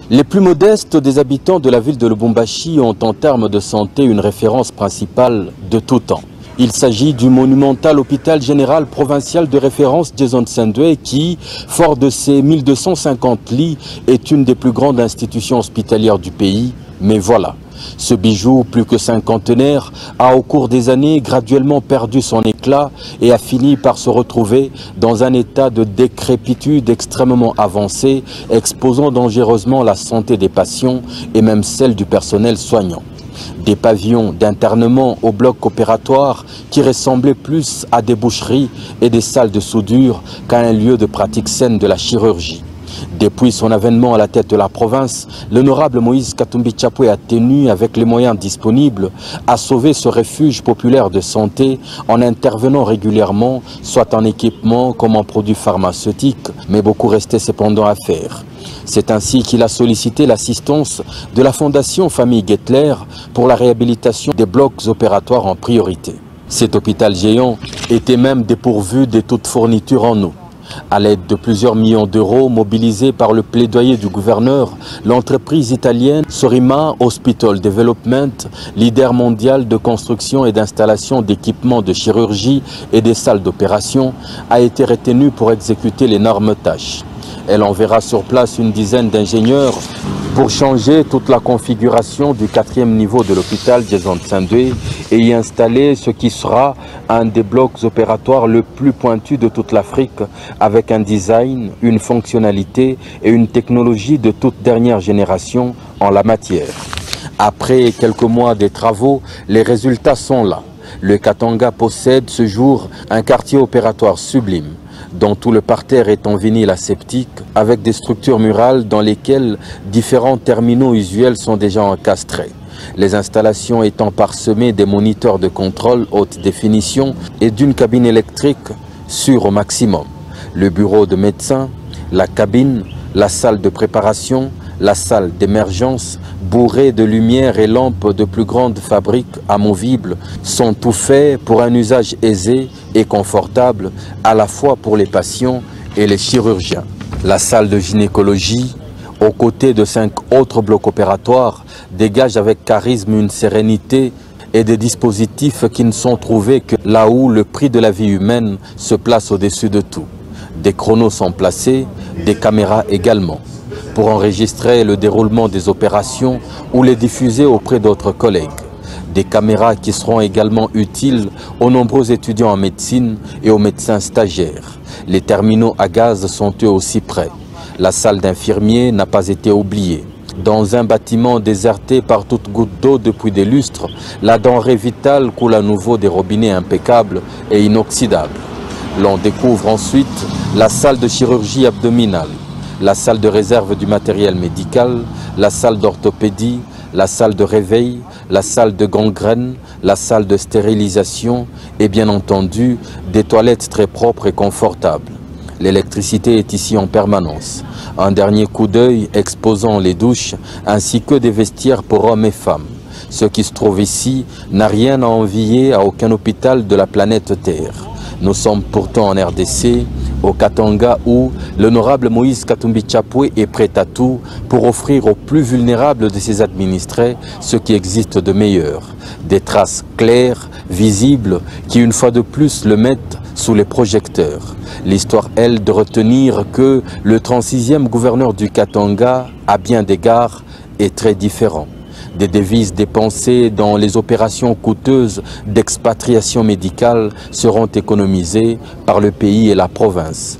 Les plus modestes des habitants de la ville de Lubumbashi ont en termes de santé une référence principale de tout temps. Il s'agit du monumental hôpital général provincial de référence Jason Sendwe qui, fort de ses 1250 lits, est une des plus grandes institutions hospitalières du pays. Mais voilà, ce bijou plus que cinquantenaire a au cours des années graduellement perdu son éclat et a fini par se retrouver dans un état de décrépitude extrêmement avancé, exposant dangereusement la santé des patients et même celle du personnel soignant. Des pavillons d'internement au bloc opératoire qui ressemblaient plus à des boucheries et des salles de soudure qu'à un lieu de pratique saine de la chirurgie. Depuis son avènement à la tête de la province, l'honorable Moïse Katumbi Tchapoué a tenu, avec les moyens disponibles, à sauver ce refuge populaire de santé en intervenant régulièrement, soit en équipement comme en produits pharmaceutiques, mais beaucoup restait cependant à faire. C'est ainsi qu'il a sollicité l'assistance de la Fondation Famille Gettler pour la réhabilitation des blocs opératoires en priorité. Cet hôpital géant était même dépourvu de toute fourniture en eau. À l'aide de plusieurs millions d'euros mobilisés par le plaidoyer du gouverneur, l'entreprise italienne Sorima Hospital Development, leader mondial de construction et d'installation d'équipements de chirurgie et des salles d'opération, a été retenue pour exécuter l'énorme tâche. Elle enverra sur place une dizaine d'ingénieurs pour changer toute la configuration du 4e niveau de l'hôpital Jason Sendwe et y installer ce qui sera un des blocs opératoires le plus pointu de toute l'Afrique, avec un design, une fonctionnalité et une technologie de toute dernière génération en la matière. Après quelques mois de travaux, les résultats sont là. Le Katanga possède ce jour un quartier opératoire sublime, dont tout le parterre est en vinyle aseptique, avec des structures murales dans lesquelles différents terminaux usuels sont déjà encastrés. Les installations étant parsemées des moniteurs de contrôle haute définition et d'une cabine électrique sûre au maximum. Le bureau de médecin, la cabine, la salle de préparation, la salle d'émergence, bourrée de lumière et lampes de plus grande fabrique amovibles, sont tout faits pour un usage aisé et confortable, à la fois pour les patients et les chirurgiens. La salle de gynécologie, aux côtés de 5 autres blocs opératoires, dégage avec charisme une sérénité et des dispositifs qui ne sont trouvés que là où le prix de la vie humaine se place au-dessus de tout. Des chronos sont placés, des caméras également, pour enregistrer le déroulement des opérations ou les diffuser auprès d'autres collègues. Des caméras qui seront également utiles aux nombreux étudiants en médecine et aux médecins stagiaires. Les terminaux à gaz sont eux aussi prêts. La salle d'infirmiers n'a pas été oubliée. Dans un bâtiment déserté par toute goutte d'eau depuis des lustres, la denrée vitale coule à nouveau des robinets impeccables et inoxydables. L'on découvre ensuite la salle de chirurgie abdominale, la salle de réserve du matériel médical, la salle d'orthopédie, la salle de réveil, la salle de gangrène, la salle de stérilisation et bien entendu des toilettes très propres et confortables. L'électricité est ici en permanence. Un dernier coup d'œil exposant les douches ainsi que des vestiaires pour hommes et femmes. Ce qui se trouve ici n'a rien à envier à aucun hôpital de la planète Terre. Nous sommes pourtant en RDC, au Katanga, où l'honorable Moïse Katumbi Tchapoué est prêt à tout pour offrir aux plus vulnérables de ses administrés ce qui existe de meilleur. Des traces claires, visibles, qui une fois de plus le mettent sous les projecteurs. L'histoire, elle, de retenir que le 36e gouverneur du Katanga, à bien d'égards, est très différent. Des devises dépensées dans les opérations coûteuses d'expatriation médicale seront économisées par le pays et la province.